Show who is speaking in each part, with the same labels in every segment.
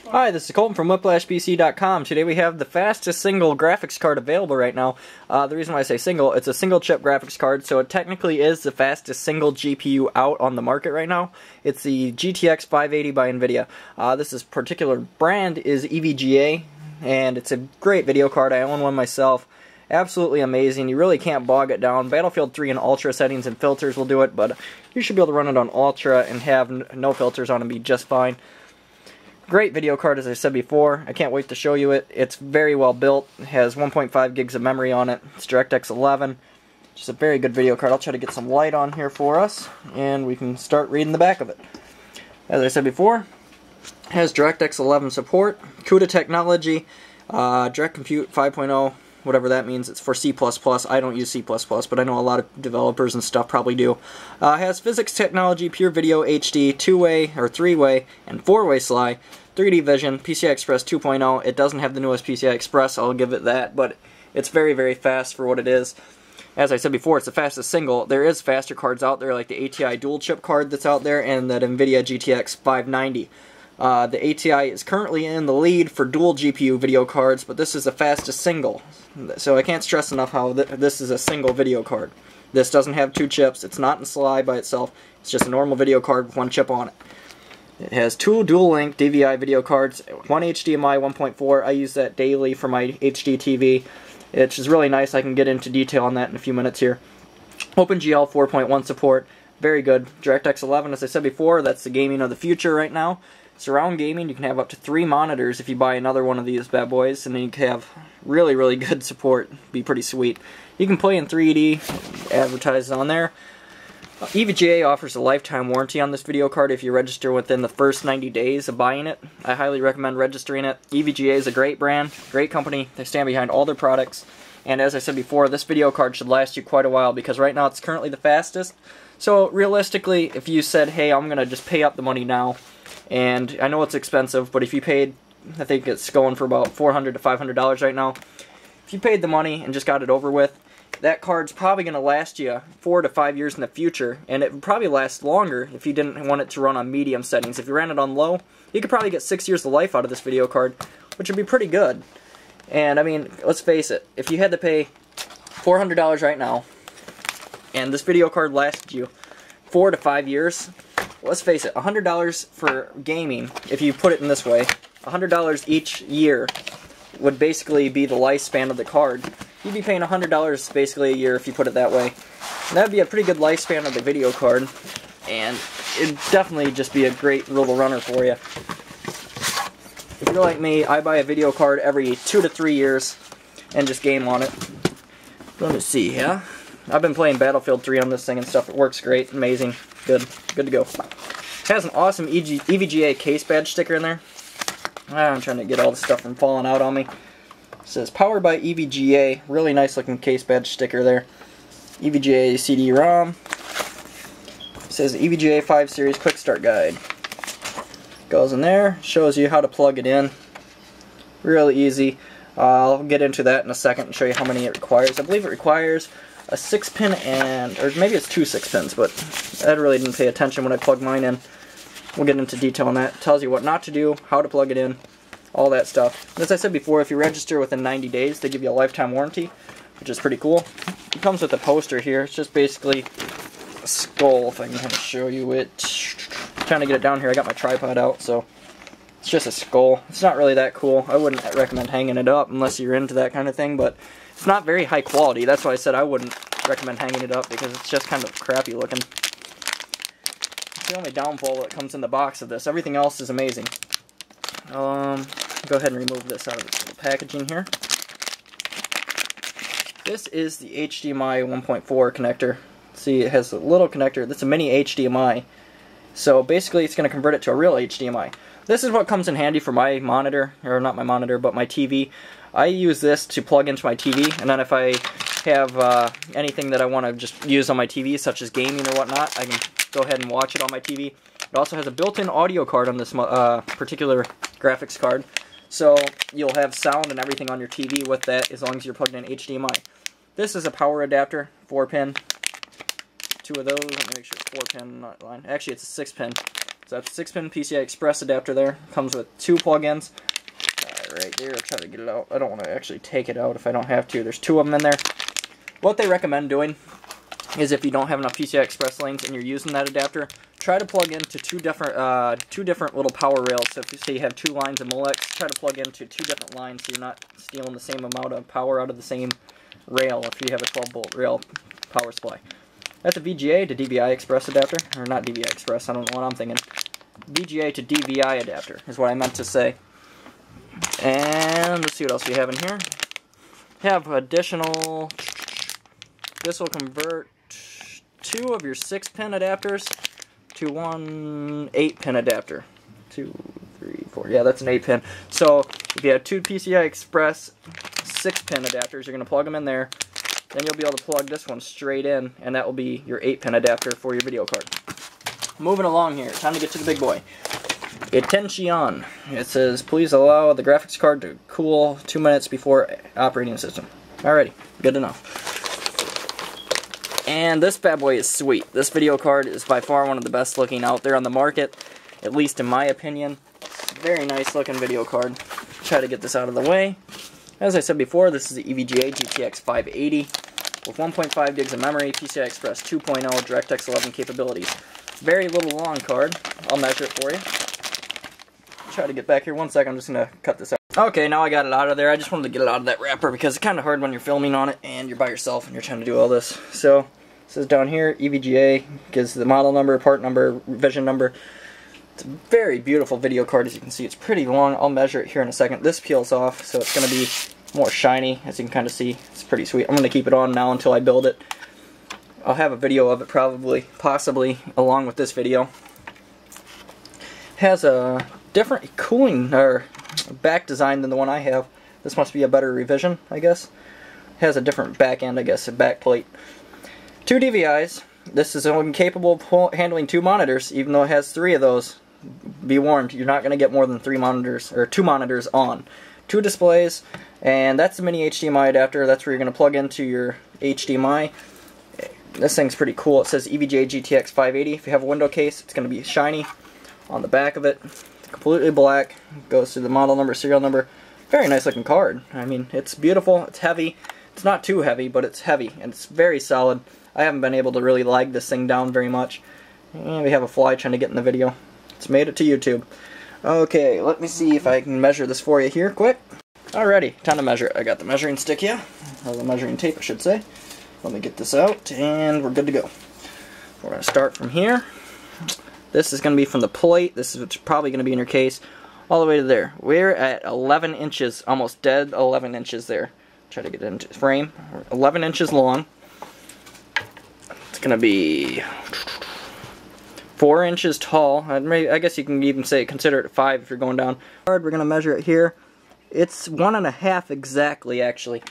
Speaker 1: Hi, this is Colton from WhiplashPC.com. Today we have the fastest single graphics card available right now. The reason why I say single, it's a single chip graphics card, so it technically is the fastest single GPU out on the market right now. It's the GTX 580 by Nvidia. This particular brand is EVGA, and it's a great video card. I own one myself. Absolutely amazing. You really can't bog it down. Battlefield 3 and Ultra settings and filters will do it, but you should be able to run it on Ultra and have no filters on and be just fine. Great video card, as I said before. I can't wait to show you it. It's very well built. It has 1.5 gigs of memory on it. It's DirectX 11. Just a very good video card. I'll try to get some light on here for us, and we can start reading the back of it. As I said before, it has DirectX 11 support, CUDA technology, Direct Compute 5.0, whatever that means. It's for C++. I don't use C++, but I know a lot of developers and stuff probably do. It has physics technology, pure video HD, 2-way or 3-way, and 4-way SLI, 3D vision, PCI Express 2.0. It doesn't have the newest PCI Express, I'll give it that, but it's very, very fast for what it is. As I said before, it's the fastest single. There is faster cards out there, like the ATI dual chip card that's out there, and that Nvidia GTX 590. The ATI is currently in the lead for dual GPU video cards, but this is the fastest single. So I can't stress enough how this is a single video card. This doesn't have two chips. It's not in SLI by itself. It's just a normal video card with one chip on it. It has two dual-link DVI video cards, one HDMI 1.4. I use that daily for my HD TV. It's just really nice. I can get into detail on that in a few minutes here. OpenGL 4.1 support. Very good. DirectX 11, as I said before, that's the gaming of the future right now. Surround gaming, you can have up to 3 monitors if you buy another one of these bad boys, and then you can have really, really good support. Be pretty sweet. You can play in 3D, advertised on there. EVGA offers a lifetime warranty on this video card if you register within the first 90 days of buying it. I highly recommend registering it. EVGA is a great brand, great company. They stand behind all their products. And as I said before, this video card should last you quite a while because right now it's currently the fastest. So realistically, if you said, hey, I'm going to just pay up the money now, and I know it's expensive, but if you paid, I think it's going for about $400 to $500 right now. If you paid the money and just got it over with, that card's probably going to last you 4 to 5 years in the future, and it would probably last longer if you didn't want it to run on medium settings. If you ran it on low, you could probably get 6 years of life out of this video card, which would be pretty good. And I mean, let's face it, if you had to pay $400 right now, and this video card lasted you 4 to 5 years, let's face it, $100 for gaming, if you put it in this way, $100 each year would basically be the lifespan of the card. You'd be paying $100 basically a year if you put it that way. And that would be a pretty good lifespan of the video card, and it'd definitely just be a great little runner for you. If you're like me, I buy a video card every 2 to 3 years and just game on it. Let me see here. I've been playing Battlefield 3 on this thing and stuff. It works great, amazing, good to go. It has an awesome EVGA case badge sticker in there. I'm trying to get all the stuff from falling out on me. It says powered by EVGA. Really nice looking case badge sticker there. EVGA CD-ROM. It says EVGA 5 Series Quick Start Guide. Goes in there, shows you how to plug it in. Really easy. I'll get into that in a second and show you how many it requires. I believe it requires a 6-pin and, or maybe it's 2 6-pins, but I really didn't pay attention when I plugged mine in. We'll get into detail on that. It tells you what not to do, how to plug it in, all that stuff. As I said before, if you register within 90 days, they give you a lifetime warranty, which is pretty cool. It comes with a poster here. It's just basically a skull, if I can kind of show you it. I'm trying to get it down here. I got my tripod out, so it's just a skull. It's not really that cool. I wouldn't recommend hanging it up unless you're into that kind of thing, but it's not very high quality. That's why I said I wouldn't recommend hanging it up, because it's just kind of crappy looking. It's the only downfall that comes in the box of this. Everything else is amazing. Go ahead and remove this out of its little packaging here. This is the HDMI 1.4 connector. See, it has a little connector. That's a mini HDMI. So basically it's going to convert it to a real HDMI. This is what comes in handy for my monitor, or not my monitor, but my TV. I use this to plug into my TV, and then if I have anything that I want to just use on my TV, such as gaming or whatnot, I can go ahead and watch it on my TV. It also has a built-in audio card on this particular graphics card, so you'll have sound and everything on your TV with that as long as you're plugged in HDMI. This is a power adapter, 4-pin. 2 of those. Let me make sure it's 4-pin, not line. Actually, it's a 6-pin. So that's a 6-pin PCI Express adapter there. Comes with 2 plug-ins. Right there, I'll try to get it out. I don't want to actually take it out if I don't have to. There's 2 of them in there. What they recommend doing is if you don't have enough PCI Express lanes and you're using that adapter, try to plug into two different little power rails. So if you say you have 2 lines of Molex, try to plug into 2 different lines so you're not stealing the same amount of power out of the same rail if you have a 12-volt rail power supply. That's a VGA to DVI Express adapter, or not DVI Express, I don't know what I'm thinking. VGA to DVI adapter is what I meant to say. And let's see what else we have in here. Have additional, this will convert 2 of your 6-pin adapters to one 8-pin adapter. 2, 3, 4, yeah, that's an 8-pin. So if you have 2 PCI Express 6-pin adapters, you're going to plug them in there. Then you'll be able to plug this one straight in, and that will be your 8-pin adapter for your video card. Moving along here, time to get to the big boy. Attention! It says, please allow the graphics card to cool 2 minutes before operating system. Alrighty, good to know. And this bad boy is sweet. This video card is by far one of the best looking out there on the market, at least in my opinion. Very nice looking video card. Try to get this out of the way. As I said before, this is the EVGA GTX 580 with 1.5 gigs of memory, PCI Express 2.0, DirectX 11 capabilities. Very little long card. I'll measure it for you. Try to get back here 1 second. I'm just going to cut this out. Okay, now I got it out of there. I just wanted to get it out of that wrapper because it's kind of hard when you're filming on it and you're by yourself and you're trying to do all this. So, it says down here, EVGA, gives the model number, part number, revision number. It's a very beautiful video card, as you can see. It's pretty long. I'll measure it here in a second. This peels off, so it's going to be more shiny, as you can kind of see. It's pretty sweet. I'm going to keep it on now until I build it. I'll have a video of it probably, possibly, along with this video. It has a different cooling or back design than the one I have. This must be a better revision, I guess. It has a different back end, I guess, a back plate. 2 DVIs. This is only capable of handling 2 monitors, even though it has 3 of those. Be warned, you're not going to get more than 3 monitors, or 2 monitors on. 2 displays, and that's the mini HDMI adapter. That's where you're going to plug into your HDMI. This thing's pretty cool. It says EVGA GTX 580. If you have a window case, it's going to be shiny on the back of it. It's completely black. Goes through the model number, serial number. Very nice looking card. I mean, it's beautiful. It's heavy. It's not too heavy, but it's heavy, and it's very solid. I haven't been able to really lag this thing down very much. And we have a fly trying to get in the video. It's made it to YouTube. Okay, let me see if I can measure this for you here quick. Alrighty, time to measure it. I got the measuring stick here, or the measuring tape I should say. Let me get this out, and we're good to go. We're going to start from here. This is going to be from the plate. This is probably going to be in your case. All the way to there. We're at 11 inches, almost dead 11 inches there. Try to get it into frame. We're 11 inches long. It's going to be 4 inches tall. I guess you can even say consider it 5 if you're going down. We're going to measure it here. It's 1.5 exactly, actually.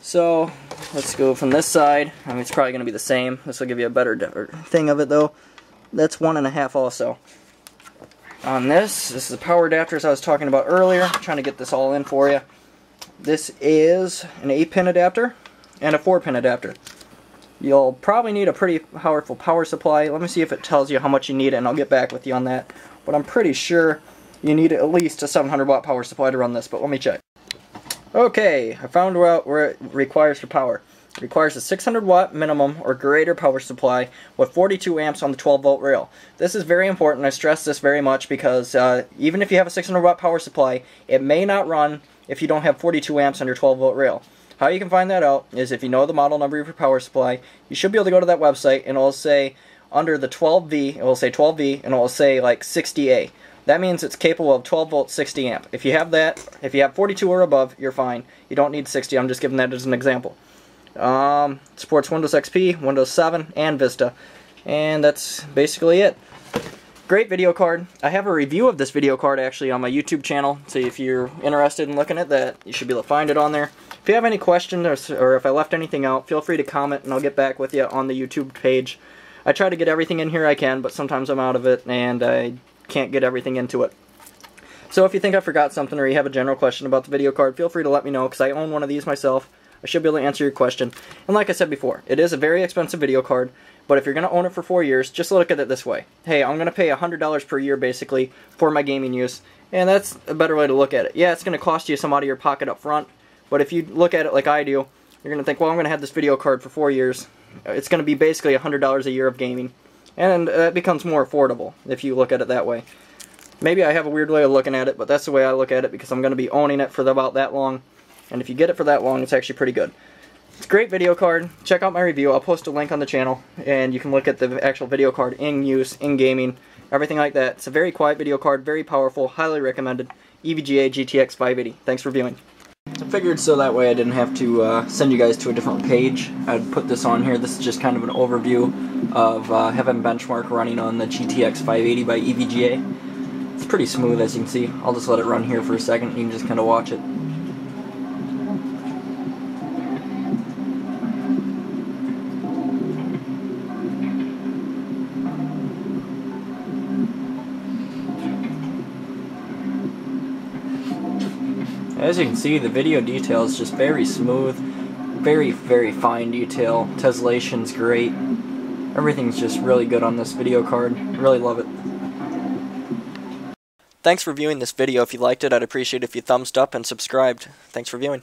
Speaker 1: So let's go from this side. I mean, it's probably going to be the same. This will give you a better thing of it, though. That's 1.5 also. On this is the power adapters I was talking about earlier. I'm trying to get this all in for you. This is an 8-pin adapter and a 4-pin adapter. You'll probably need a pretty powerful power supply. Let me see if it tells you how much you need, and I'll get back with you on that. But I'm pretty sure you need at least a 700 watt power supply to run this, but let me check. Okay, I found out where it requires for power. It requires a 600 watt minimum or greater power supply with 42 amps on the 12 volt rail. This is very important. I stress this very much because even if you have a 600 watt power supply, it may not run if you don't have 42 amps on your 12 volt rail. How you can find that out is if you know the model number of your power supply, you should be able to go to that website and it will say under the 12V, it will say 12V and it will say like 60A. That means it's capable of 12 volt 60 amp. If you have that, if you have 42 or above, you're fine. You don't need 60. I'm just giving that as an example. Supports Windows XP, Windows 7, and Vista. And that's basically it. Great video card. I have a review of this video card actually on my YouTube channel, so if you're interested in looking at that, you should be able to find it on there. If you have any questions or if I left anything out, feel free to comment and I'll get back with you on the YouTube page. I try to get everything in here I can, but sometimes I'm out of it and I can't get everything into it. So if you think I forgot something or you have a general question about the video card, feel free to let me know because I own one of these myself. I should be able to answer your question. And like I said before, it is a very expensive video card, But if you're going to own it for 4 years, just look at it this way. Hey, I'm going to pay $100 per year basically for my gaming use, and that's a better way to look at it. Yeah, it's going to cost you some out of your pocket up front, but if you look at it like I do, you're going to think, well, I'm going to have this video card for 4 years. It's going to be basically $100 a year of gaming, and that becomes more affordable if you look at it that way. Maybe I have a weird way of looking at it, but that's the way I look at it because I'm going to be owning it for about that long, and if you get it for that long, it's actually pretty good. It's a great video card. Check out my review. I'll post a link on the channel, and you can look at the actual video card in use, in gaming, everything like that. It's a very quiet video card, very powerful, highly recommended. EVGA GTX 580. Thanks for viewing. I figured so that way I didn't have to send you guys to a different page. I'd put this on here. This is just kind of an overview of having benchmark running on the GTX 580 by EVGA. It's pretty smooth, as you can see. I'll just let it run here for a second and you can just kind of watch it. As you can see, the video detail is just very smooth, very, very fine detail. Tessellation's great. Everything's just really good on this video card. Really love it. Thanks for viewing this video. If you liked it, I'd appreciate it if you thumbs up and subscribed. Thanks for viewing.